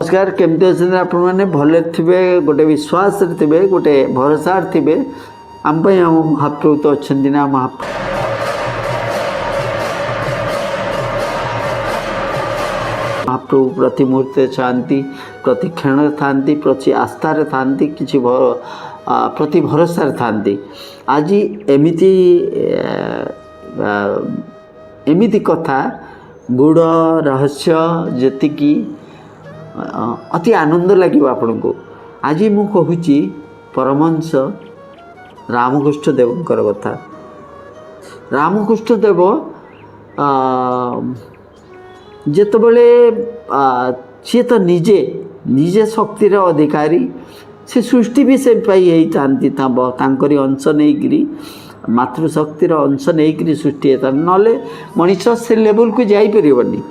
नमस्कार केमती अच्छे आपण मैंने भले थे गोटे विश्वास थे गोटे भरोसा थे आम महाप्रभु तो अच्छा ना महाप्रभु प्रति मुहूर्ते चाहती प्रति क्षण था प्रति आस्था था कि प्रति भरोसा था आज एमती एमती कथा गुड़ रहस्य जी अति आनंद लगे आपण को आज मु कहूँ परमहंस रामकृष्ण देवंकर कथा। रामकृष्ण देव जेतबले सी तो निजे निजे शक्तिर अधिकारी से सृष्टि भी से पाई तांकरी अंश नहीं मातृशक्तिर अंश नहीं सृष्टि होता ना मनीष से लेवल को जापरनी।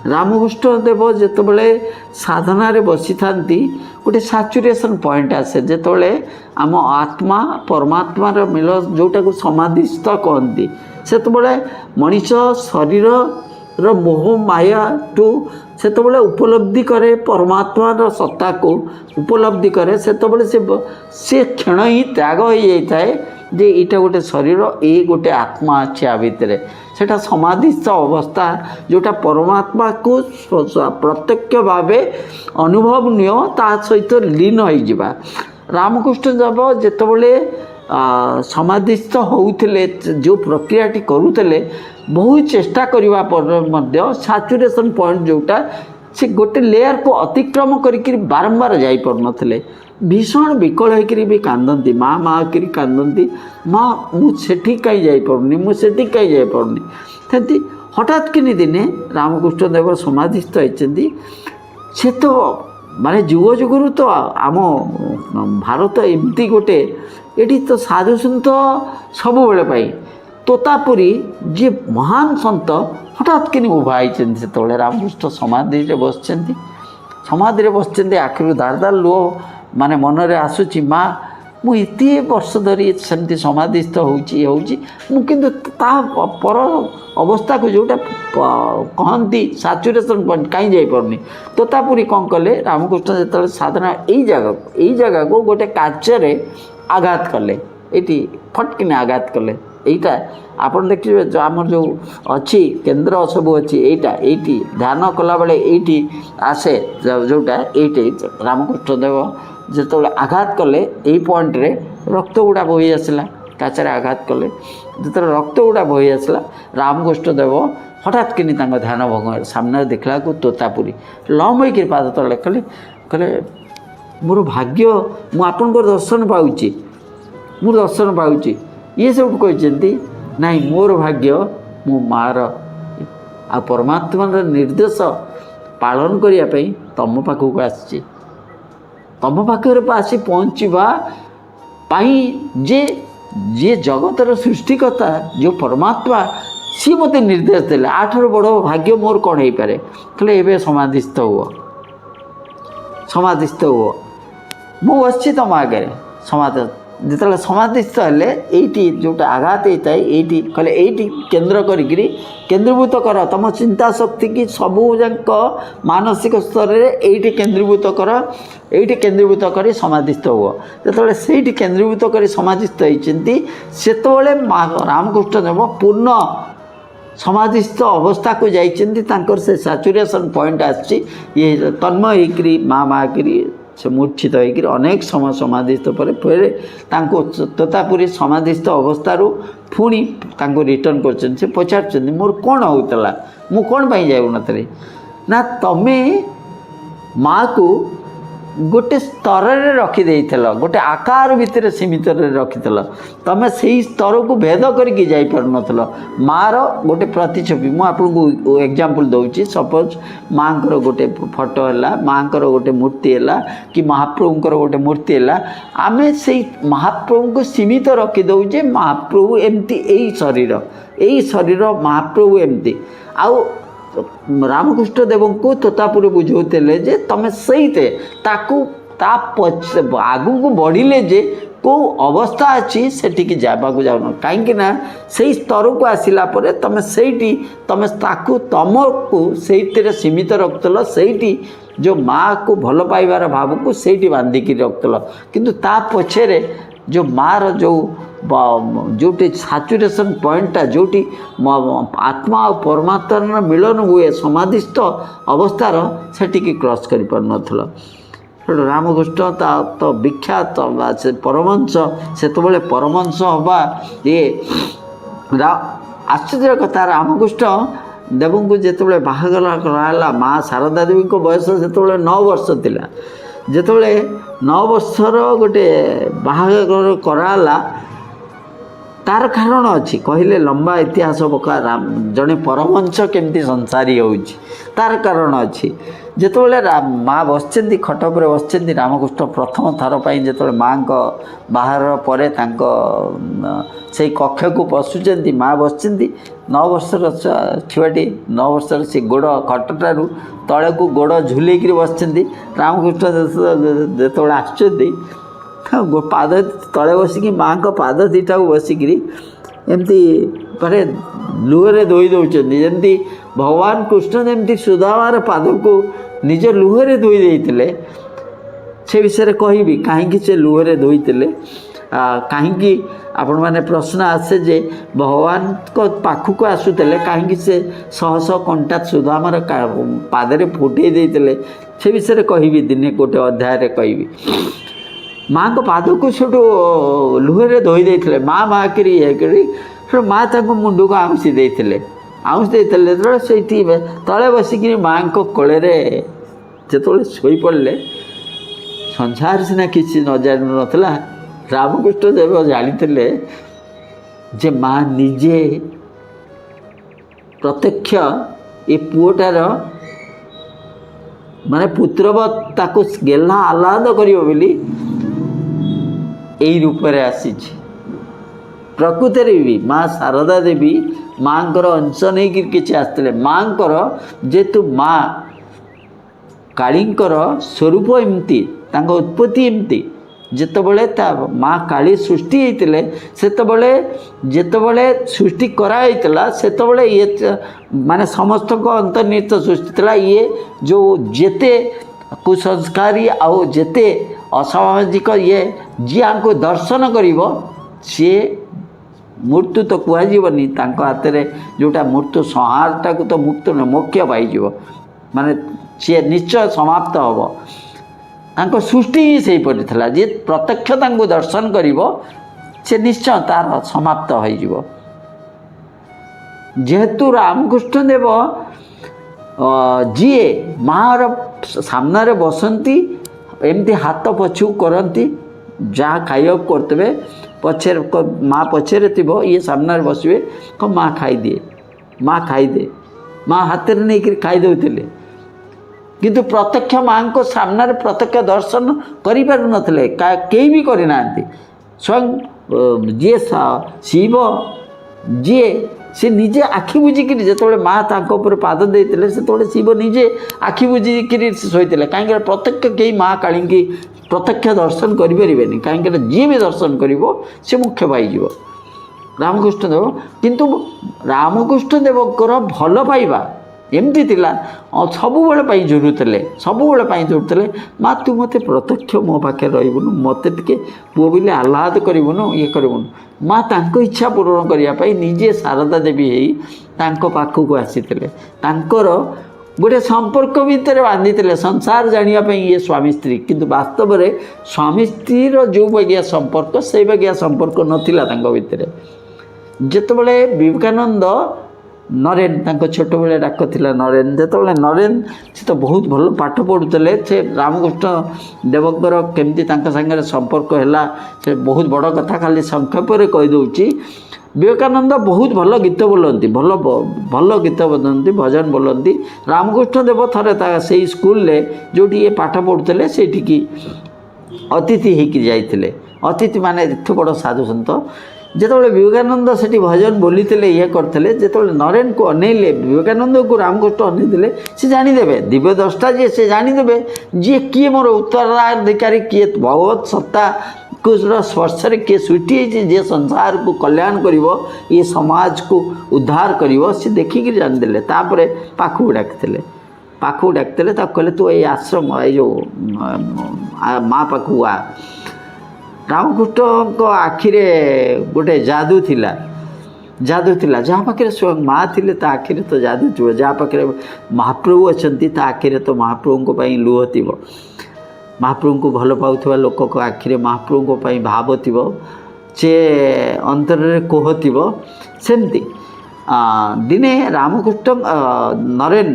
रामकृष्ण देव जेतबले साधना रे बसी थांती गोटे सैचुरेशन पॉइंट आसे जेतबले आम आत्मा परमात्मा रो मिल जोटा को समाधिस्थ कहती सेतबले मनीष शरीर रो मोह माया टू सेतबले उपलब्धि करे परमात्मा रो सत्ता को उपलब्धि करे सेतबले से क्षण ही त्याग हो जाता है जे इटा गोटे शरीर ये गोटे आत्मा अच्छे आ भितर सेटा समाधिस्थ अवस्था जोटा परमात्मा को प्रत्यक्ष भाव अनुभव नियो ता सहित लीन हो जावा। रामकृष्ण देव जेतबले समाधिस्थ होउथिले जो प्रक्रियाटी करूथिले बहुत चेष्टा करबा पर सैचुरेशन पॉइंट जोटा से गोटे लेयर को अतिक्रम करी बारंबार जाई पर नथिले भीषण विकल होकर भी कांदती माँ माँ करी कांदती माँ मुझे कहीं जापरनी मुझे कहीं जापरनी सेमती हठात कि दिने रामकृष्ण देव समाधिस्थ होती से तो माने जुग जुगुरु तो आम भारत एमती गोटे ये तो साधु सन्त सब बेले तोतापुरी जी महान सन्त हठात कि उभा होते रामकृष्ण समाधि बस समाधि बस आखिर दार दार लुह माने मन रे आसुची माँ मुझे वर्ष धरी सेमती समाधिस्थ होकिंतु पर अवस्था को जोटा कहती सैचुरेशन पॉइंट कहीं जापरनी तोतापुरी कौन कले रामकृष्ण जो साधना यही जगह को गोटे कार्य आघात कले ये फटकिन आघात कले यहीटा आप देखिए जो आम जो अच्छी केन्द्र सब अच्छी ये ध्यान कला बेले ये आसे जोटा ये रामकृष्ण देव जो आघात कले यही पॉइंट रे रक्त गुड़ा बही आसला काचरे आघात कले जो रक्त गुड़ा बही आसला रामकृष्ण देव हठात कि ध्यान भंग सामने देखला को तोतापुरी लम होकर पाद तले कले कले मोर भाग्य मुझे दर्शन पाऊँगी मु दर्शन पाऊँगी ये सब कहते नाई मोर भाग्य मो मार आ परमात्मा निर्देश पालन करने तुम पाखक आसी तुम पाखे आसी पहुँचवा जे जे जगतर सृष्टिकर्ता जो परमात्मा सी मत निर्देश देले आठर बड़ भाग्य मोर कौन हो पारे कहले एबे समाधिस्थ हुओ मु बस तुम आगे समाधि जिते समाधिस्थ हेले ये जोटा आघात होता है ये कहले ये केन्द्र करी केन्द्रीभूत कर तुम चिंता शक्ति की सबूक मानसिक स्तर में ये केन्द्रीभूत कर ये केन्द्रीभूत कर समाधिस्थ हुआ जो से केन्द्रीभूत कर समाधिस्थ होती से रामकृष्ण देव पूर्ण समाधिस्थ अवस्था को जाइए से सैचुरेशन पॉइंट आसी ये तन्मय होकर माँ माँ करी से मूर्छित होकर अनेक समय समाधिस्थ पर फिर तोतापुरी समाधिस्थ अवस्थारू पुणी रिटर्न कर पचार मोर कौन होता मु कौन जाऊन ना तमें माँ को गोटे स्तर रे रखीदे गोटे आकार भितर सीमित रखील तमें से स्तर को भेद करके जापर नल माँ गोटे प्रतिछवि मुझे एग्जांपल दूसरी सपोज माँ गोटे फोटो है माँ गोटे मूर्ति है कि महाप्रभुंर गोटे मूर्ति है आम से महाप्रभु को सीमित रखीदे महाप्रभु एमती यही शरीर महाप्रभु एमती आउ रामकृष्ण देव को तोतापुरी बुझाते जे तमें सही आगू को बढ़िले जे କେଉଁ ଅବସ୍ଥା ଅଛି ସେଠିକି ଯାବାକୁ ଯାଉନ, କାହିଁକିନା ସେଇ ସ୍ତରକୁ ଆସିଲା ପରେ ତୁମେ ସେଇଠି ତୁମେ ତାକୁ ତୁମକୁ ସେଇଥିରେ ସୀମିତ ରଖୁଥିଲ, ସେଇଠି ଯେଉଁ ମାଆକୁ ଭଲ ପାଇବାର ଭାବକୁ ସେଇଠି ବାନ୍ଧିକି ରଖୁଥିଲ। କିନ୍ତୁ ତା ପଛରେ ଯେଉଁ ମାଆର ଯେଉଁଠି ସାଚୁରେସନ୍ ପଏଣ୍ଟଟା, ଯେଉଁଠି ଆତ୍ମା ଆଉ ପରମାତ୍ମାର ମିଳନ ହୁଏ ସମାଧିସ୍ଥ ଅବସ୍ଥାର, ସେଠିକି କ୍ରସ୍ କରିପାରୁନଥିଲ। ସେଠୁ ରାମକୃଷ୍ଣ ତ ବିଖ୍ୟାତ ସେ ପରମହଂସ, ସେତେବେଳେ ପରମହଂସ ହେବା ଆଶ୍ଚର୍ଯ୍ୟ କଥା। ରାମକୃଷ୍ଣ ଦେବଙ୍କୁ ଯେତେବେଳେ ବାହାଘର କରାହେଲା, ମା ଶାରଦା ଦେବୀଙ୍କ ବୟସ ସେତେବେଳେ 9 ବର୍ଷ ଥିଲା। ଯେତେବେଳେ 9 ବର୍ଷର ଗୋଟେ ବାହାଘର କରାହେଲା, ତାର କାରଣ ଅଛି କହିଲେ ଲମ୍ବା ଇତିହାସ ପକା। ଜଣେ ପରମହଂସ କେମିତି ସଂସାରୀ ହେଉଛି ତାର କାରଣ ଅଛି। ଯେତେବେଳେ ମା ବସିଛନ୍ତି, ଖଟ ଉପରେ ବସିଛନ୍ତି, ରାମକୃଷ୍ଣ ପ୍ରଥମ ଥର ପାଇଁ ଯେତେବେଳେ ମାଆଙ୍କ ବାହାଘର ପରେ ତାଙ୍କ ସେଇ କକ୍ଷକୁ ପଶୁଛନ୍ତି, ମା ବସିଛନ୍ତି, 9 ବର୍ଷର ଛୁଆଟି, 9 ବର୍ଷର ସେ ଗୋଡ଼ ଖଟଟାରୁ ତଳକୁ ଗୋଡ଼ ଝୁଲେଇକିରି ବସିଛନ୍ତି। ରାମକୃଷ୍ଣ ଯେତେବେଳେ ଆସୁଛନ୍ତି, ପାଦ ତଳେ ବସିକି ମାଆଙ୍କ ପାଦ ଦୁଇଟାକୁ ବସିକିରି ଏମିତି ମାନେ ଲୁହରେ ଧୋଇ ଦେଉଛନ୍ତି, ଯେମିତି ଭଗବାନ କୃଷ୍ଣ ଯେମିତି ସୁଦାମାର ପାଦକୁ ନିଜ ଲୁହରେ ଧୋଇ ଦେଇଥିଲେ। ସେ ବିଷୟରେ କହିବି କାହିଁକି ସେ ଲୁହରେ ଧୋଇଥିଲେ। କାହିଁକି ଆପଣମାନେ ପ୍ରଶ୍ନ ଆସେ ଯେ ଭଗବାନଙ୍କ ପାଖକୁ ଆସୁଥିଲେ, କାହିଁକି ସେ ଶହ ଶହ କଣ୍ଟା ସୁଦାମାର ପାଦରେ ଫୁଟେଇ ଦେଇଥିଲେ, ସେ ବିଷୟରେ କହିବି, ଦିନେ ଗୋଟେ ଅଧ୍ୟାୟରେ କହିବି। ମାଆଙ୍କ ପାଦକୁ ସେଠୁ ଲୁହରେ ଧୋଇ ଦେଇଥିଲେ, ମା କିରି ଇଏ କରି ସେଠୁ ମା ତାଙ୍କ ମୁଣ୍ଡକୁ ଆଉଁସି ଦେଇଥିଲେ। ଯେତେବେଳେ ସେଇଠି ତଳେ ବସିକିରି ମାଆଙ୍କ କୋଳରେ ଯେତେବେଳେ ଶୋଇପଡ଼ିଲେ, ସଂସାର ସିନା କିଛି ନ ଜାଣୁନଥିଲା, ରାମକୃଷ୍ଣ ଦେବ ଜାଣିଥିଲେ ଯେ ମା ନିଜେ ପ୍ରତ୍ୟକ୍ଷ ଏ ପୁଅଟାର ମାନେ ପୁତ୍ରବତ ତାକୁ ଗେହ୍ଲା ଆହ୍ଲାଦ କରିବ ବୋଲି ଏଇ ରୂପରେ ଆସିଛି। ପ୍ରକୃତରେ ବି ମା ଶାରଦା ଦେବୀ ମାଆଙ୍କର ଅଂଶ ନେଇକି କିଛି ଆସିଥିଲେ। ମାଆଙ୍କର ଯେହେତୁ ମା କାଳୀଙ୍କର ସ୍ୱରୂପ ଏମିତି, ତାଙ୍କ ଉତ୍ପତ୍ତି ଏମିତି, ଯେତେବେଳେ ତା ମା କାଳୀ ସୃଷ୍ଟି ହେଇଥିଲେ, ଯେତେବେଳେ ସୃଷ୍ଟି କରାହେଇଥିଲା, ସେତେବେଳେ ଇଏ ମାନେ ସମସ୍ତଙ୍କ ଅନ୍ତର୍ନିହିତ ସୃଷ୍ଟି ଥିଲା। ଇଏ ଯେଉଁ ଯେତେ କୁସଂସ୍କାରୀ ଆଉ ଯେତେ ଅସାମାଜିକ ଇଏ ଯିଆଙ୍କୁ ଦର୍ଶନ କରିବ, ସିଏ ମୃତ୍ୟୁ ତ କୁହାଯିବନି, ତାଙ୍କ ହାତରେ ଯେଉଁଟା ମୃତ୍ୟୁ ସଂହାରଟାକୁ ତ ମୁକ୍ତ ମୋକ୍ଷ ପାଇଯିବ, ମାନେ ସିଏ ନିଶ୍ଚୟ ସମାପ୍ତ ହେବ। ତାଙ୍କ ସୃଷ୍ଟି ହିଁ ସେହିପରି ଥିଲା, ଯିଏ ପ୍ରତ୍ୟକ୍ଷ ତାଙ୍କୁ ଦର୍ଶନ କରିବ ସେ ନିଶ୍ଚୟ ତାର ସମାପ୍ତ ହୋଇଯିବ। ଯେହେତୁ ରାମକୃଷ୍ଣ ଦେବ ଯିଏ ମାଆର ସାମ୍ନାରେ ବସନ୍ତି, ଏମିତି ହାତ ପଛକୁ କରନ୍ତି, ଯାହା ଖାଇବାକୁ କରୁଥିବେ, ପଛରେ ମା ପଛରେ ଥିବ, ଇଏ ସାମ୍ନାରେ ବସିବେ, ମା ଖାଇଦିଏ, ମା ଖାଇଦେ, ମା ହାତରେ ନେଇକରି ଖାଇଦେଉଥିଲେ। କିନ୍ତୁ ପ୍ରତ୍ୟକ୍ଷ ମାଆଙ୍କ ସାମ୍ନାରେ ପ୍ରତ୍ୟକ୍ଷ ଦର୍ଶନ କରିପାରୁନଥିଲେ, କେହି ବି କରିନାହାନ୍ତି। ସ୍ୱୟଂ ଯିଏ ଶିବ, ଯିଏ ସେ ନିଜେ ଆଖି ବୁଜିକିରି, ଯେତେବେଳେ ମା ତାଙ୍କ ଉପରେ ପାଦ ଦେଇଥିଲେ, ସେତେବେଳେ ଶିବ ନିଜେ ଆଖି ବୁଜିକିରି ଶୋଇଥିଲେ। କାହିଁକିନା ପ୍ରତ୍ୟକ୍ଷ କେହି ମା କାଳୀଙ୍କି ପ୍ରତ୍ୟକ୍ଷ ଦର୍ଶନ କରିପାରିବେନି, କାହିଁକିନା ଯିଏ ବି ଦର୍ଶନ କରିବ ସେ ମୁଖ୍ୟ ପାଇଯିବ। ରାମକୃଷ୍ଣ ଦେବ କିନ୍ତୁ ରାମକୃଷ୍ଣ ଦେବଙ୍କର ଭଲ ପାଇବା ଏମିତି ଥିଲା, ସବୁବେଳେ ପାଇଁ ଝୁରୁଥିଲେ, ସବୁବେଳେ ପାଇଁ ଝୁରୁଥିଲେ, ମା ତୁ ମୋତେ ପ୍ରତ୍ୟକ୍ଷ ମୋ ପାଖରେ ରହିବୁନୁ, ମୋତେ ଟିକେ ପୁଅ ବୋଲି ଆହ୍ଲାଦ କରିବୁନୁ, ଇଏ କରିବୁନୁ। ମା ତାଙ୍କ ଇଚ୍ଛା ପୂରଣ କରିବା ପାଇଁ ନିଜେ ଶାରଦା ଦେବୀ ହେଇ ତାଙ୍କ ପାଖକୁ ଆସିଥିଲେ। ତାଙ୍କର ଗୋଟେ ସମ୍ପର୍କ ଭିତରେ ବାନ୍ଧିଥିଲେ, ସଂସାର ଜାଣିବା ପାଇଁ ଇଏ ସ୍ୱାମୀ ସ୍ତ୍ରୀ, କିନ୍ତୁ ବାସ୍ତବରେ ସ୍ୱାମୀ ସ୍ତ୍ରୀର ଯେଉଁ ବାଗିଆ ସମ୍ପର୍କ, ସେଇ ବାଗିଆ ସମ୍ପର୍କ ନଥିଲା ତାଙ୍କ ଭିତରେ। ଯେତେବେଳେ ବିବେକାନନ୍ଦ ନରେନ, ତାଙ୍କ ଛୋଟବେଳେ ଡାକ ଥିଲା ନରେନ, ଯେତେବେଳେ ନରେନ ସେ ତ ବହୁତ ଭଲ ପାଠ ପଢ଼ୁଥିଲେ, ସେ ରାମକୃଷ୍ଣ ଦେବଙ୍କର କେମିତି ତାଙ୍କ ସାଙ୍ଗରେ ସମ୍ପର୍କ ହେଲା ସେ ବହୁତ ବଡ଼ କଥା, ଖାଲି ସଂକ୍ଷେପରେ କହିଦେଉଛି। ବିବେକାନନ୍ଦ ବହୁତ ଭଲ ଗୀତ ବୋଲନ୍ତି, ଭଲ ଗୀତ ବୋଲନ୍ତି, ଭଜନ ବୋଲନ୍ତି। ରାମକୃଷ୍ଣ ଦେବ ଥରେ ସେଇ ସ୍କୁଲରେ ଯେଉଁଠି ଇଏ ପାଠ ପଢ଼ୁଥିଲେ ସେଇଠିକି ଅତିଥି ହେଇକି ଯାଇଥିଲେ। ଅତିଥି ମାନେ ଏତେ ବଡ଼ ସାଧୁସନ୍ଥ। ଯେତେବେଳେ ବିବେକାନନ୍ଦ ସେଠି ଭଜନ ବୋଲିଥିଲେ, ଇଏ କରିଥିଲେ, ଯେତେବେଳେ ନରେନକୁ ଅନେଇଲେ, ବିବେକାନନ୍ଦକୁ ରାମକୃଷ୍ଣ ଅନେଇଥିଲେ, ସେ ଜାଣିଦେବେ ଦିବ୍ୟ ଦ୍ରଷ୍ଟା ଯିଏ, ସେ ଜାଣିଦେବେ ଯିଏ କିଏ ମୋର ଉତ୍ତରାଧିକାରୀ, କିଏ ଭଗବତ ସତ୍ତା स्पर्श किए सृष्टि जे संसार को कल्याण करिवो ये समाज को उद्धार करिवो से देखिक जानिदेले तापर पाखु डाकिले कहले तू ये आश्रम ये जो माँ पाखु आ रामकृष्ण आखिरे गोटे जादू थिला जहाँ पाखे स्वयं माँ थी आखिरे तो जादू थी जहाँ पाखे महाप्रभु अच्छा ता आखिरे तो महाप्रभु लुह थी महाप्रभु को भल पाउथिबा लोक को आखिरे महाप्रभु भाव थी चे अंतर कोह थी सेमती दिने रामकृष्ण नरेन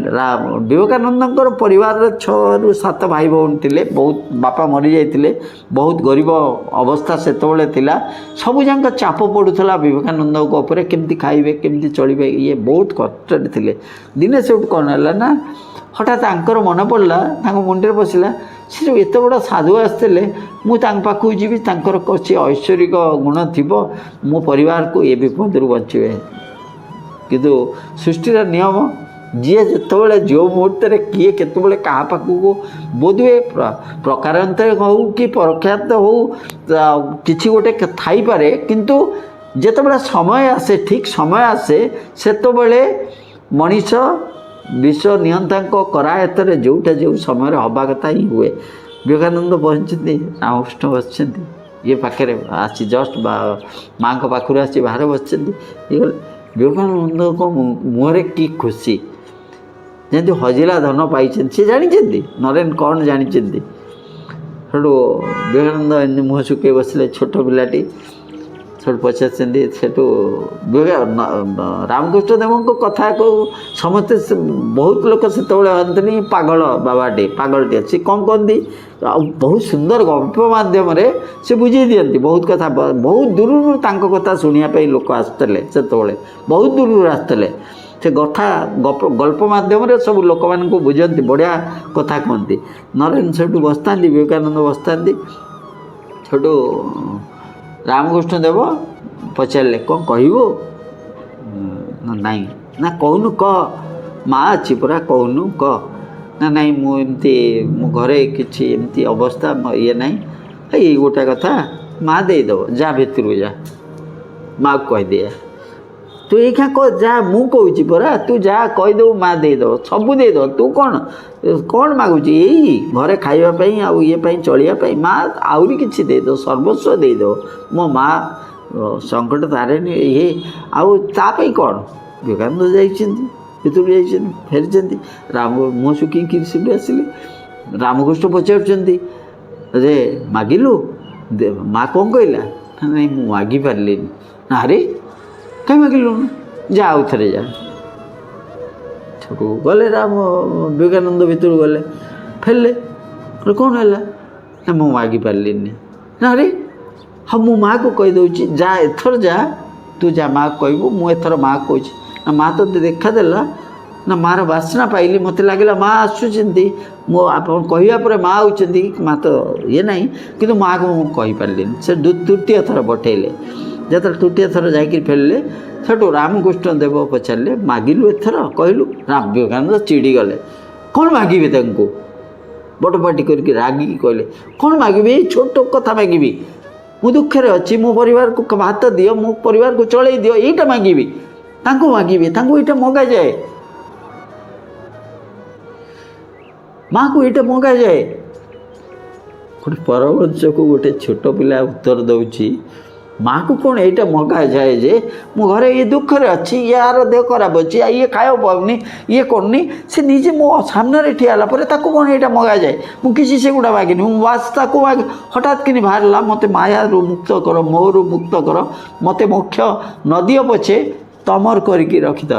विवेकानंद परिवार 6 ରୁ 7 भाई भौणी थे बहुत बापा मरी जाते बहुत गरीब अवस्था से थिला सबू जाक चाप पड़ूला विवेकानंद उपर केमती खाइबे केमती चलिबे ये बहुत कष्ट थे दिने से कौन है ना हठात आंकर मन पड़ा मुंडे पशिला से जो एत बड़ा साधु आसते मुझे जीवी कौन ऐश्वरिक गुण थी मो परिवार को ये विपद बचे किंतु सृष्टिर नियम जी जिते जो मुहूर्त किए केतबले क्या पाखक बोधुए प्रकारांतर हो कि परोक्षात हो किसी गोटे थाईपे किंतु जिते समय आसे ठीक समय आसे सेतबले मनीष विश्व नियंता करायत जोटा जो समय हवा कथा ही हुए विवेकानंद बसते रामकृष्ण बस ये पाखे आसी जस्ट माँ का पाखर आसी बाहर बस विवेकानंद को मुहरे की खुशी जमी हजिला धन पाई सी जानी नरेन कौन जानी सेठू विवेकानंद मुँह शुके बसले छोट पिलाटी से पचार सेठू रामकृष्ण देव को कथा को समस्ते बहुत लोग से हंतनी पागल बाबाटे पागलटे सी कौन कहती बहुत सुंदर गल्प मध्यम से बुझे दिखती बहुत कथा बहुत दूर कथा शुणापी लोक आसते से बहुत दूर आसते से कथा गल्प मध्यम सब लोक मान बुझती बढ़िया कथा कहती नरेन से बसता विवेकानंद बसता सेठू रामकृष्ण देव पचारे कौन कहबो नाई ना कहूनु कह माँ अच्छी पूरा कहूनु कह ना नाई मुझे मो घरे किसी एमती अवस्था ये ना ये गोटा कथा माँ देदेव जा भितर जा माँ को कहीदे तू ये कह जा मु कहूँ परा तू जा कहीदेव माँ देदेव सबू देदेव तू कौन कौन मागुच यही घरे खावाई आउ ये चलियापाई माँ आहरी किसी देदेव सर्वस्व देदेव मो माँ संकट तारेणी ये आउ तापाई कौन विवेकानंद जाइए जा फेरी राम मुँह शुकी किसी आसिले रामकृष्ण पचार रे मागिलु माँ कौन कहला नहीं मु मागि पार्ली ना रे कहीं मागिलु जा आउ थे जा छू गले राम विवेकानंद भितर गले फेरले कौन है ना मु मागि पार्ली ना रे हाँ मु माँ को कहीदे जा एथर जा तू जा माँ कहबू मुझर माँ कहूँ ना माँ तो देखादेला ना मार बासना पाइली मत लगे माँ आसुँच मो आप कहवापर माँ आउंट माँ तो ये ना कि माँ को मुझे कहीपारि से तृतीय थर पठेले जो तृतीय थर जा फेरले सेठू रामकृष्ण देव पचारे मागिलु एथर कहलु राम विवेकानंद चिड़ी गले कौन मागे बटपाटी करके रागिकी कहले कौन मागे छोट कथा मागे मु दुखे अच्छी मो परिवार को भात दियो मो परिवार को चलई दियो यहीटा मागे मागे यहाँ मगा जाए माँ को ये मगा जाए गोटे परवंश को गोटे छोट पिला उत्तर दौची माँ को कौन ये मगा जाए जे मो घरे ये दुख अच्छी यार देह खराब अच्छी ये खाया पाऊनी ये करनी से निजे मो सामने ठियाला कौन ये मगा जाए मुझे से गुड़ा मागिनी मुझे बास मागे हठात कि बाहर मत माया रू मुक्त कर मोहरु मुक्त कर मत मोक्ष न दियो पछे तमर करके रखिद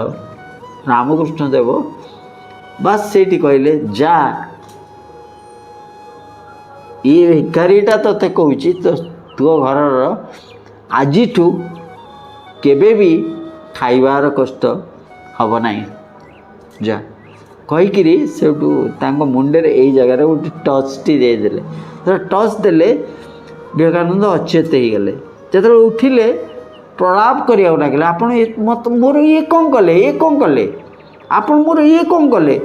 रामकृष्ण देव बस से कहले जा ये भिखारीटा तोते कहूँ तो तु घर आज केबे भी खाइबार कष्ट हम ना जा कहीकि से मुंडे यही जगार गोटे टचटी देदेले तो टच देले विवेकानंद अचेत हो गले जो उठिले प्रलाप करिया लगे आप मोर ये कौन कले आप मोर ये कौन कले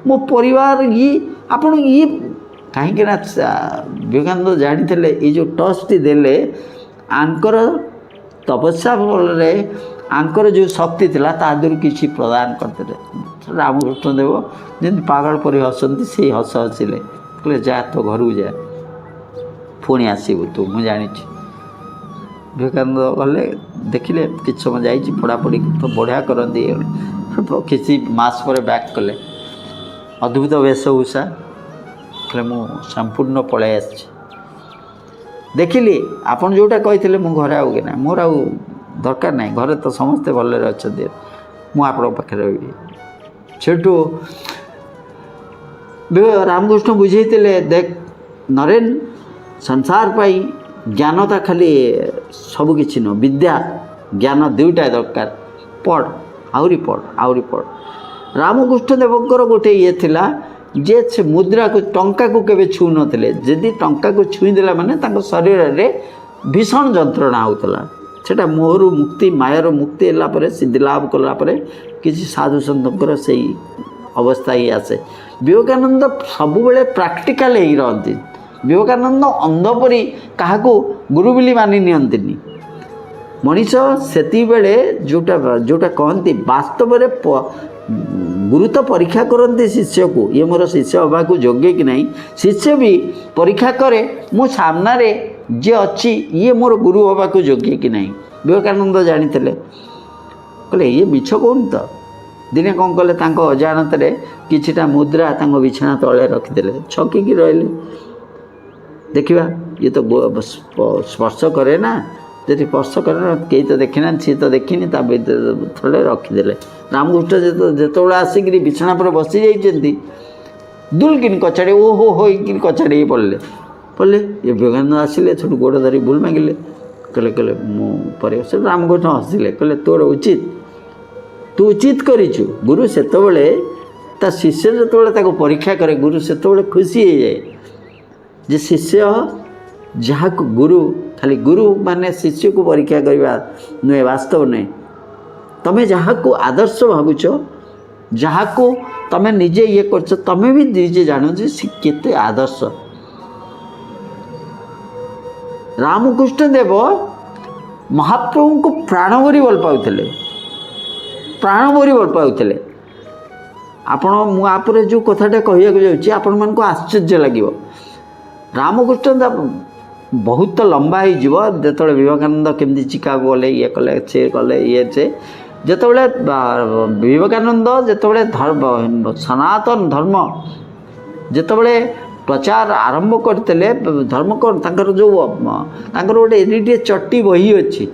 मो परिवार ये आप ये कहीं विवेकानंद जानी ये जो टचटी देले आंकर तपस्या फल आंकर जो शक्ति थिला तादर किसी प्रदान करते रामकृष्ण देव जमी पागल पर हसती से हस हसिले कहले जा तो घर जा पुणी आसबू तू मुझे जानी विवेकानंद गले देखिले कि समय जा पढ़ापढ़ी तो बढ़िया करती किसी मास पर बैक कले अद्भुत वेशभूषा कहले मु संपूर्ण पलि आसी देखिली आपन जोटा कही मु घर आउ कि ना मोर आउ दरकार ना घरे तो समस्ते भलरे अच्छा मुझे पाखे रही सेठू रामकृष्ण बुझे देख नरेन संसार पाई ज्ञानता खाली सबकि न विद्या ज्ञान दुईटा दरकार पढ़ आहरी पढ़ रामकृष्ण देवकर गोटे ये थिला जे से मुद्रा को टंका को केवे छू नथिले जदि टंका को छुईदेला माने तांको शरीर रे भीषण जंत्रणा होतला सेटा मोहरु मुक्ति मायर मुक्ति होला परे सिद्धि लाभ कला परे किसी साधु संतकर सही अवस्था ही आसे विवेकानंद सब बेले प्रैक्टिकल ही रहती विवेकानंद अंधपरी क्या गुरु बोली मानि नियंतिनी मनीष सेति बेले जोटा जोटा कहती वास्तव में गुरु तो परीक्षा करते शिष्य को ये मोर शिष्य हवा को योग्य कि नहीं शिष्य भी परीक्षा करे मो सामना रे जे अच्छी ये मोर गुरु हवा को योग्य कि नहीं विवेकानंद जानी कहले ये मिछ कौन तो दिने कौन कले अजाणत किछिटा मुद्रा बिछाना तले रखिदे छकिकी रहिले देखा ये तो स्पर्श करे ना जी स्पर्श करे कई तो देखी ना सी तो देखनी थोड़े रखिदे रामकृष्ण जो आसिक बिछाना पर बसी जाइए दुलकिन कचाड़ी ओहो हो कचाड़ी पड़े ये विवेकानंद आसिले छोट गोड़ धरी भूल मांगिले कहले कहले मुझे रामकृष्ण हसिले कहले तोर उचित तू उचित करिछु गुरु से ता शिष्य जो परीक्षा करे गुरु से खुशी हो जाए जे शिष्य जहाँ को गुरु खाली गुरु माने शिष्य को परीक्षा करवा नुहे वास्तव नुहे तमें जहाँ को आदर्श भावुच जहाँ को तमें निजे ये कर तमें भी निजे जान केते आदर्श रामकृष्ण देव महाप्रभु को प्राण भरी भल पाउले आपण मुझे जो कथाटा कहया आपण मान को आश्चर्य लगे रामकृष्ण बहुत लंबा हो विवेकानंद केमती चिकागो गले ये कले से कले ये से जो विवेकानंद जो धर्म सनातन धर्म जो प्रचार आरंभ करते धर्म कौन जो गोटे एडिटे चट्टी बही अच्छी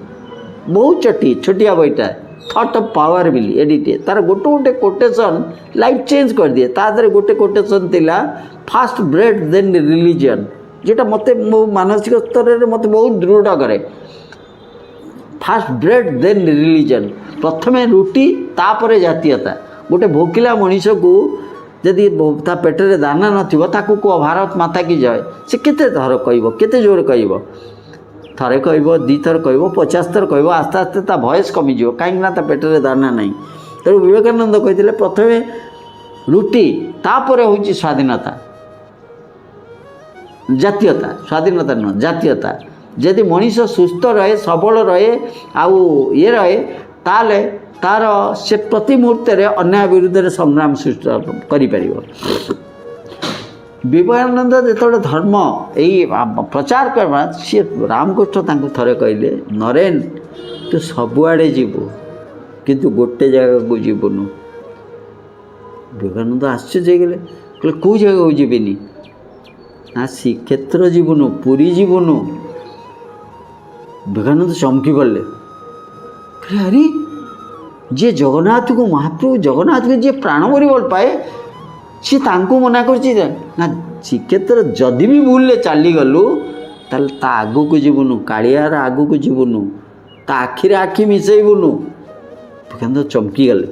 बहुत चट्टी छोटिया बहीटा थॉट ऑफ पावर बिली एडिटे तार गोटे गोटे कोटेशन लाइफ चेंज कर दिए तादर गोटे कोटेशन थिला फास्ट ब्रेड देन रिलीजन जोटा मत मो मानसिक स्तर में मत बहुत दृढ़ करे फास्ट ब्रेड देन रिलीजन प्रथम रुटी तापर जातीयता गोटे भोकिला मनीष को जदि ता पेटरे दाना नथिबो ताकू को भारत माता की जय से केते थर कहबो केते जोर कहबो थरे कहबो दी थर कहबो 50 थर कहबो आस्ते आस्ते ता वॉइस कमी जिवो काहे ना ता पेटरे दाना नहीं तो विवेकानंद कहथिले प्रथमे रुटी तापर होची स्वाधीनता जातीयता स्वाधीनता न जातीयता यदि मनीष सुस्थ रहे सबल रहे आउ ये रहे ताले तार से प्रति मुहूर्त अन्याय विरुद्ध संग्राम सृष्टि कर विवेकानंद जो धर्म यही प्रचार करवा सी रामकृष्ण थरे कहले नरेन तू सबुआड़े जीवु किंतु गोटे जगह को जीवनु विवेकानंद आश्चर्य गले कहले कौ जगह को जीविनी ना श्रीक्षेत्र जीवनु पुरी जीवनु विवेकानंद चमकी पड़े अरे जे जगन्नाथ को महाप्रभु जगन्नाथ को जे प्राण भरी भल पाए सी तांको मना कर ना श्रीक्षेत्र जदि भी भूल चली गलु ता आगू को जीवनु कालियार आगू को जीवनु ता आखिरे आखि मिसेबुनु विवेकानंद चमकी गले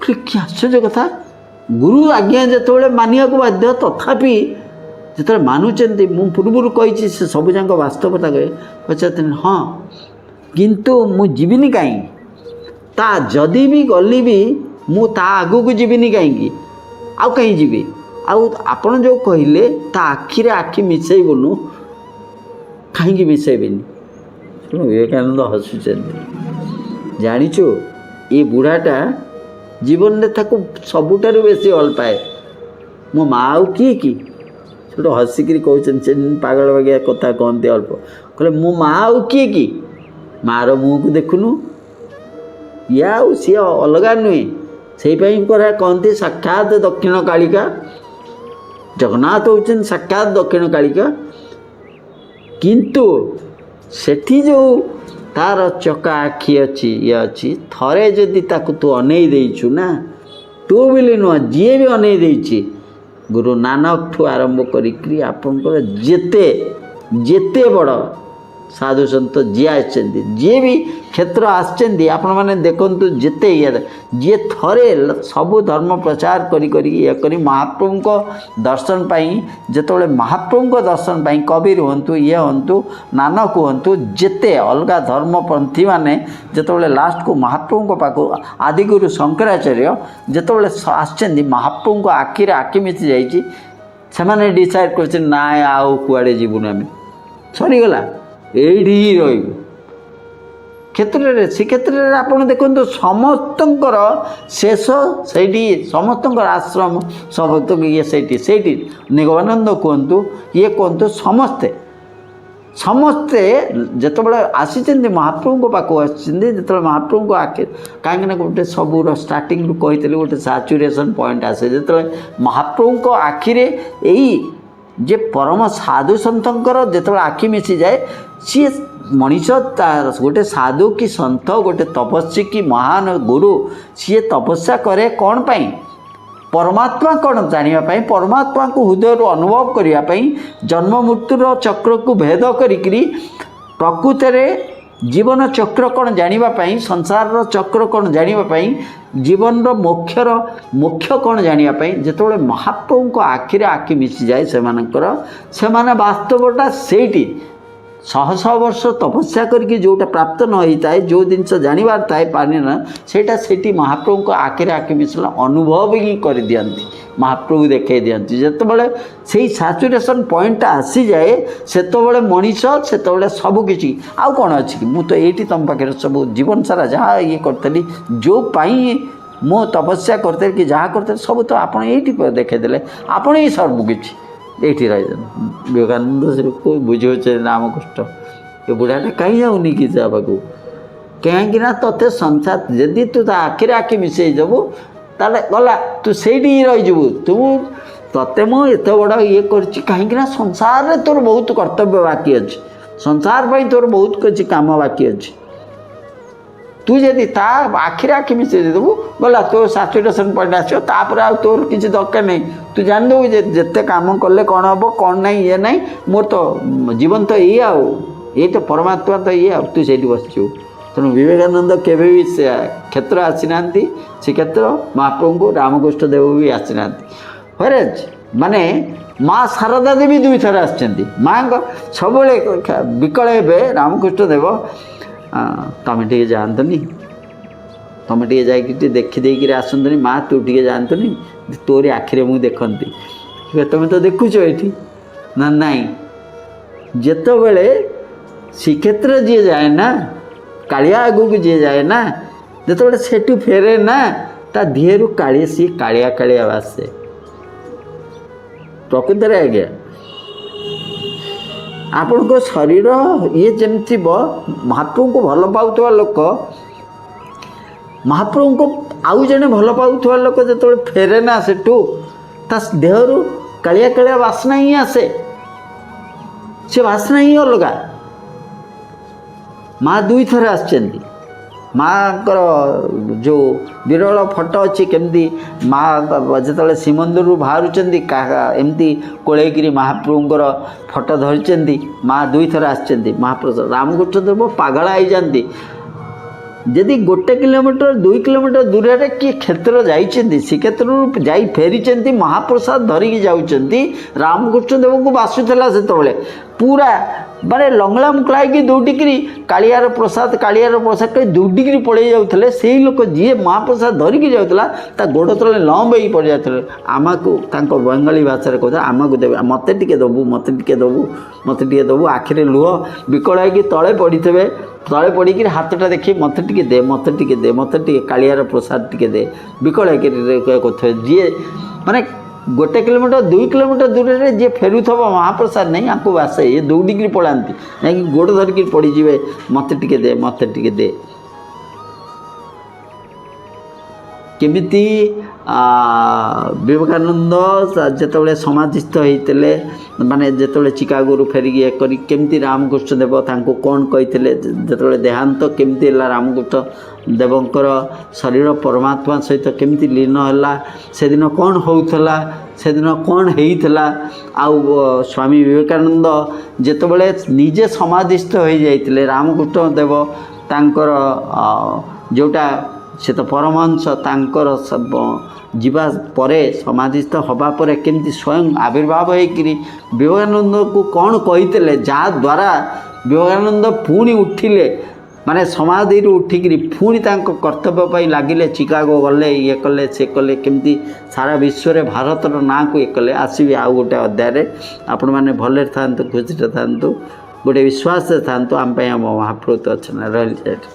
कि आश्चर्य कथा गुरु आज्ञा जो मानिया को बाध्य तथापि जो मानुंट मुझे पूर्व कही से सबूक वास्तवता कहे पचार हाँ किंतु मु जीविनी कहीं जदि भी गली भी मु ता आगू को जीविनी कहीं आउ कहीं जीवी ଆଉ ଆପଣ ଯେଉଁ କହିଲେ ତା ଆଖିରେ ଆଖି ମିଶାଇବୁନୁ, କାହିଁକି ମିଶାଇବେନି? ଶୁଣ, ବିବେକାନନ୍ଦ ହସୁଛନ୍ତି। ଜାଣିଛୁ ଏ ବୁଢ଼ାଟା ଜୀବନରେ ତାକୁ ସବୁଠାରୁ ବେଶୀ ଭଲ ପାଏ। ମୋ ମା ଆଉ କିଏ କି? ସେଠୁ ହସିକିରି କହୁଛନ୍ତି, ସେ ପାଗଳ ବାଗିଆ କଥା କହନ୍ତି ଅଳ୍ପ, କହିଲେ ମୋ ମା ଆଉ କିଏ କି? ମାଆର ମୁହଁକୁ ଦେଖୁନୁ, ଇଏ ଆଉ ସିଏ ଅଲଗା ନୁହେଁ। ସେଇପାଇଁ ପରା କହନ୍ତି ସାକ୍ଷାତ ଦକ୍ଷିଣ କାଳିକା। ଜଗନ୍ନାଥ ହେଉଛନ୍ତି ସାକ୍ଷାତ ଦକ୍ଷିଣ କାଳିକା। କିନ୍ତୁ ସେଠି ଯେଉଁ ତାର ଚକା ଆଖି ଅଛି, ଇଏ ଅଛି, ଥରେ ଯଦି ତାକୁ ତୁ ଅନେଇ ଦେଇଛୁ ନା, ତୁ ବୋଲି ନୁହଁ, ଯିଏ ବି ଅନେଇ ଦେଇଛି, ଗୁରୁ ନାନକଠୁ ଆରମ୍ଭ କରିକି ଆପଣଙ୍କର ଯେତେ ବଡ଼ ସାଧୁ ସନ୍ଥ ଯିଏ ଆସିଛନ୍ତି, ଯିଏ ବି କ୍ଷେତ୍ର ଆସିଛନ୍ତି, ଆପଣମାନେ ଦେଖନ୍ତୁ, ଯେତେ ଯିଏ ଥରେ ସବୁ ଧର୍ମ ପ୍ରଚାର କରି ଇଏ କରି ମହାପ୍ରଭୁଙ୍କ ଦର୍ଶନ ପାଇଁ, ଯେତେବେଳେ ମହାପ୍ରଭୁଙ୍କ ଦର୍ଶନ ପାଇଁ କବିର ହୁଅନ୍ତୁ, ଇଏ ହୁଅନ୍ତୁ, ନାନକ ହୁଅନ୍ତୁ, ଯେତେ ଅଲଗା ଧର୍ମପନ୍ଥୀମାନେ ଯେତେବେଳେ ଲାଷ୍ଟକୁ ମହାପ୍ରଭୁଙ୍କ ପାଖକୁ, ଆଦିଗୁରୁ ଶଙ୍କରାଚାର୍ଯ୍ୟ ଯେତେବେଳେ ଆସିଛନ୍ତି, ମହାପ୍ରଭୁଙ୍କ ଆଖିରେ ଆଖି ମିଶି ଯାଇଛି, ସେମାନେ ଡିସାଇଡ଼୍ କରିଛନ୍ତି, ନାଇଁ ଆଉ କୁଆଡ଼େ ଯିବୁନି, ଆମେ ସରିଗଲା, ଏଇଠି ହିଁ ରହିବୁ। କ୍ଷେତ୍ରରେ ଶ୍ରୀକ୍ଷେତ୍ରରେ ଆପଣ ଦେଖନ୍ତୁ, ସମସ୍ତଙ୍କର ଶେଷ ସେଇଠି, ସମସ୍ତଙ୍କର ଆଶ୍ରମ, ସମସ୍ତ ଇଏ ସେଇଠି ନିଗମାନନ୍ଦ କୁହନ୍ତୁ, ଇଏ କୁହନ୍ତୁ, ସମସ୍ତେ ଯେତେବେଳେ ଆସିଛନ୍ତି ମହାପ୍ରଭୁଙ୍କ ପାଖକୁ ଆସିଛନ୍ତି, ଯେତେବେଳେ ମହାପ୍ରଭୁଙ୍କ ଆଖି, କାହିଁକିନା ଗୋଟେ ସବୁର ଷ୍ଟାର୍ଟିଂରୁ କହିଥିଲି ଗୋଟେ ସାଚୁରେସନ୍ ପଏଣ୍ଟ ଆସେ, ଯେତେବେଳେ ମହାପ୍ରଭୁଙ୍କ ଆଖିରେ ଏଇ ଯେ ପରମ ସାଧୁ ସନ୍ଥଙ୍କର ଯେତେବେଳେ ଆଖି ମିଶିଯାଏ, ସିଏ ମଣିଷ ଗୋଟେ ସାଧୁ କି ସନ୍ଥ, ଗୋଟେ ତପସ୍ୱୀ କି ମହାନ ଗୁରୁ, ସିଏ ତପସ୍ୟା କରେ କ'ଣ ପାଇଁ? ପରମାତ୍ମା କ'ଣ ଜାଣିବା ପାଇଁ, ପରମାତ୍ମାକୁ ହୃଦୟରୁ ଅନୁଭବ କରିବା ପାଇଁ, ଜନ୍ମ ମୃତ୍ୟୁର ଚକ୍ରକୁ ଭେଦ କରିକିରି ପ୍ରକୃତରେ ଜୀବନ ଚକ୍ର କ'ଣ ଜାଣିବା ପାଇଁ, ସଂସାରର ଚକ୍ର କ'ଣ ଜାଣିବା ପାଇଁ, ଜୀବନର ମୋକ୍ଷ କ'ଣ ଜାଣିବା ପାଇଁ, ଯେତେବେଳେ ମହାପ୍ରଭୁଙ୍କ ଆଖିରେ ଆଖି ମିଶିଯାଏ ସେମାନଙ୍କର, ସେମାନେ ବାସ୍ତବଟା ସେଇଠି ଶହ ବର୍ଷ ତପସ୍ୟା କରିକି ଯେଉଁଟା ପ୍ରାପ୍ତ ନ ହେଇଥାଏ, ଯେଉଁ ଜିନିଷ ଜାଣିବାର ଥାଏ ପାନି ନା, ସେଇଟା ସେଇଠି ମହାପ୍ରଭୁଙ୍କ ଆଖିରେ ଆଖି ମିଶିଲା ଅନୁଭବ ହିଁ କରିଦିଅନ୍ତି, ମହାପ୍ରଭୁ ଦେଖାଇ ଦିଅନ୍ତି। ଯେତେବେଳେ ସେଇ ସାଚୁରେସନ୍ ପଏଣ୍ଟଟା ଆସିଯାଏ, ସେତେବେଳେ ମଣିଷ, ସେତେବେଳେ ସବୁକିଛି ଆଉ କ'ଣ ଅଛି କି? ମୁଁ ତ ଏଇଠି ତୁମ ପାଖରେ ସବୁ ଜୀବନ ସାରା ଯାହା ଇଏ କରିଥିଲି, ଯେଉଁ ପାଇଁ ମୁଁ ତପସ୍ୟା କରିଥିଲି କି ଯାହା କରିଥିଲି, ସବୁ ତ ଆପଣ ଏଇଠି ଦେଖାଇଦେଲେ, ଆପଣ ହିଁ ସବୁକିଛି ଏଇଠି ରହିଛନ୍ତି। ବିବେକାନନ୍ଦ ସେକୁ ବୁଝାଉଛି, ରାମକୃଷ୍ଣ ଏ ବୁଢ଼ାଟା କାହିଁ ଯାଉନି କି ତା ପାଖକୁ? କାହିଁକିନା ତୋତେ ସଂସାର, ଯଦି ତୁ ତା ଆଖିରେ ଆଖି ମିଶାଇ ଦେବୁ, ତାହେଲେ ଗଲା, ତୁ ସେଇଠି ହିଁ ରହିଯିବୁ। ତୋତେ ମୁଁ ଏତେ ବଡ଼ ଇଏ କରିଛି, କାହିଁକିନା ସଂସାରରେ ତୋର ବହୁତ କର୍ତ୍ତବ୍ୟ ବାକି ଅଛି, ସଂସାର ପାଇଁ ତୋର ବହୁତ କିଛି କାମ ବାକି ଅଛି। ତୁ ଯଦି ତା ଆଖିରେ ଆଖି ମିଶାଇ ଦେବୁ, ଗଲା, ତୋ ସାଚୁରେସନ୍ ପଏଣ୍ଟ ଆସିବ, ତାପରେ ଆଉ ତୋର କିଛି ଦରକାର ନାହିଁ। ତୁ ଜାଣିଦେବୁ ଯେ ଯେତେ କାମ କଲେ କ'ଣ ହେବ, କ'ଣ ନାହିଁ, ଇଏ ନାହିଁ, ମୋର ତ ଜୀବନ ତ ଇଏ, ଆଉ ଇଏ ତ ପରମାତ୍ମା ତ ଇଏ, ଆଉ ତୁ ସେଇଠି ବସିଯିବୁ। ତେଣୁ ବିବେକାନନ୍ଦ କେବେ ବି ସେ କ୍ଷେତ୍ର ଆସିନାହାନ୍ତି, ଶ୍ରୀକ୍ଷେତ୍ର ମହାପ୍ରଭୁଙ୍କୁ ରାମକୃଷ୍ଣ ଦେବ ବି ଆସିନାହାନ୍ତି। ହରେଜ ମାନେ ମା ଶାରଦା ଦେବୀ ଦୁଇଥର ଆସିଛନ୍ତି। ମାଙ୍କ ସବୁବେଳେ ବିକଳ ହେବେ ରାମକୃଷ୍ଣ ଦେବ, ତମେ ଟିକେ ଯାଆନ୍ତନି, ତମେ ଟିକେ ଯାଇକି ଟିକେ ଦେଖିଦେଇକିରି ଆସନ୍ତନି, ମା ତୁ ଟିକେ ଯାଆନ୍ତନି, ତୋରି ଆଖିରେ ମୁଁ ଦେଖନ୍ତି। ତମେ ତ ଦେଖୁଛ ଏଠି ନା ନାଇଁ? ଯେତେବେଳେ ଶ୍ରୀକ୍ଷେତ୍ର ଯିଏ ଯାଏ ନା, କାଳିଆ ଆଗକୁ ଯିଏ ଯାଏ ନା, ଯେତେବେଳେ ସେଠୁ ଫେରେ ନା, ତା ଦେହରୁ ସିଏ କାଳିଆ ବାସେ। ପ୍ରକୃତରେ ଆଜ୍ଞା ଆପଣଙ୍କ ଶରୀର ଇଏ ଯେମିତି ଥିବ, ମହାପ୍ରଭୁଙ୍କୁ ଭଲ ପାଉଥିବା ଲୋକ, ମହାପ୍ରଭୁଙ୍କୁ ଆଉ ଜଣେ ଭଲ ପାଉଥିବା ଲୋକ ଯେତେବେଳେ ଫେରେ ନା ସେଠୁ, ତା ଦେହରୁ କାଳିଆ ବାସ୍ନା ହିଁ ଆସେ, ସେ ବାସ୍ନା ହିଁ ଅଲଗା। ମା ଦୁଇଥର ଆସିଛନ୍ତି। ମାଙ୍କର ଯେଉଁ ବିରଳ ଫଟୋ ଅଛି, କେମିତି ମା ଯେତେବେଳେ ଶ୍ରୀମନ୍ଦିରରୁ ବାହାରୁଛନ୍ତି, ଏମିତି କୋଳେଇକିରି ମହାପ୍ରଭୁଙ୍କର ଫଟୋ ଧରିଛନ୍ତି। ମା ଦୁଇଥର ଆସିଛନ୍ତି। ମହାପ୍ରଭୁ ରାମକୃଷ୍ଣ ଦେବ ପାଗଳା ହେଇଯାନ୍ତି। ଯଦି 1 କିଲୋମିଟର 2 କିଲୋମିଟର ଦୂରରେ କିଏ କ୍ଷେତ୍ର ଯାଇଛନ୍ତି, ଶ୍ରୀକ୍ଷେତ୍ରରୁ ଯାଇ ଫେରିଛନ୍ତି, ମହାପ୍ରସାଦ ଧରିକି ଯାଉଛନ୍ତି, ରାମକୃଷ୍ଣ ଦେବଙ୍କୁ ବାସୁଥିଲା ସେତେବେଳେ, ପୁରା ମାନେ ଲଙ୍ଗଳା ମୁକଳା ହେଇକି ଦୌଡ଼ିକିରି କାଳିଆର ପ୍ରସାଦ କହି ଦୌଡ଼ିକିରି ପଳେଇ ଯାଉଥିଲେ। ସେଇ ଲୋକ ଯିଏ ମହାପ୍ରସାଦ ଧରିକି ଯାଉଥିଲା ତା ଗୋଡ଼ ତଳେ ଲମ୍ବ ହେଇକି ପଡ଼ିଯାଉଥିଲେ। ଆମକୁ ତାଙ୍କ ବଙ୍ଗାଳୀ ଭାଷାରେ କହୁଥିଲେ ଆମକୁ ଦେବେ, ମୋତେ ଟିକେ ଦେବୁ, ମୋତେ ଟିକେ ଦେବୁ, ମୋତେ ଟିକେ ଦେବୁ। ଆଖିରେ ଲୁହ ବିକଳ ହେଇକି ତଳେ ପଡ଼ିଥିବେ। ତଳେ ପଡ଼ିକିରି ହାତଟା ଦେଖି ମୋତେ ଟିକେ ଦେ, ମୋତେ ଟିକେ ଦେ, ମୋତେ ଟିକେ କାଳିଆର ପ୍ରସାଦ ଟିକେ ଦେ, ବିକଳ ହେଇକିରି କରୁଥିବେ। ଯିଏ ମାନେ 1 କିଲୋମିଟର 2 କିଲୋମିଟର ଦୂରରେ ଯିଏ ଫେରୁଥିବ ମହାପ୍ରସାଦ ନେଇ ଆଙ୍କୁ ବାସେ, ଇଏ ଦୌଡ଼ିକିରି ପଳାନ୍ତି, ଯାଇକି ଗୋଡ଼ ଧରିକି ପଡ଼ିଯିବେ, ମୋତେ ଟିକେ ଦେ, ମୋତେ ଟିକେ ଦେ। କେମିତି ବିବେକାନନ୍ଦ ଯେତେବେଳେ ସମାଧିସ୍ଥ ହେଇଥିଲେ, ମାନେ ଯେତେବେଳେ ଚିକାଗୋରୁ ଫେରିକି କରି କେମିତି ରାମକୃଷ୍ଣ ଦେବ ତାଙ୍କୁ କ'ଣ କହିଥିଲେ, ଯେତେବେଳେ ଦେହାନ୍ତ କେମିତି ହେଲା, ରାମକୃଷ୍ଣ ଦେବଙ୍କର ଶରୀର ପରମାତ୍ମା ସହିତ କେମିତି ଲୀନ ହେଲା, ସେଦିନ କ'ଣ ହେଉଥିଲା, ସେଦିନ କ'ଣ ହେଇଥିଲା। ଆଉ ସ୍ୱାମୀ ବିବେକାନନ୍ଦ ଯେତେବେଳେ ନିଜେ ସମାଧିସ୍ଥ ହୋଇଯାଇଥିଲେ, ରାମକୃଷ୍ଣ ଦେବ ତାଙ୍କର ଯେଉଁଟା ସେ ତ ପରମହଂସ, ତାଙ୍କର ଯିବା ପରେ ସମାଧିସ୍ଥ ହେବା ପରେ କେମିତି ସ୍ୱୟଂ ଆବିର୍ଭାବ ହେଇକିରି ବିବେକାନନ୍ଦକୁ କ'ଣ କହିଥିଲେ, ଯାହାଦ୍ୱାରା ବିବେକାନନ୍ଦ ପୁଣି ଉଠିଲେ, ମାନେ ସମାଧିରୁ ଉଠିକିରି ପୁଣି ତାଙ୍କ କର୍ତ୍ତବ୍ୟ ପାଇଁ ଲାଗିଲେ, ଚିକାଗୋ ଗଲେ, ଇଏ କଲେ, ସେ କଲେ, କେମିତି ସାରା ବିଶ୍ୱରେ ଭାରତର ନାଁକୁ ଇଏ କଲେ। ଆସିବି ଆଉ ଗୋଟେ ଅଧ୍ୟାୟରେ। ଆପଣମାନେ ଭଲରେ ଥାଆନ୍ତୁ, ଖୁସିରେ ଥାଆନ୍ତୁ, ଗୋଟେ ବିଶ୍ୱାସରେ ଥାଆନ୍ତୁ। ଆମ ପାଇଁ ଆମ ମହାପ୍ରଭୁ ଅଛନ୍ତି। ରହିଲି ସେଠି।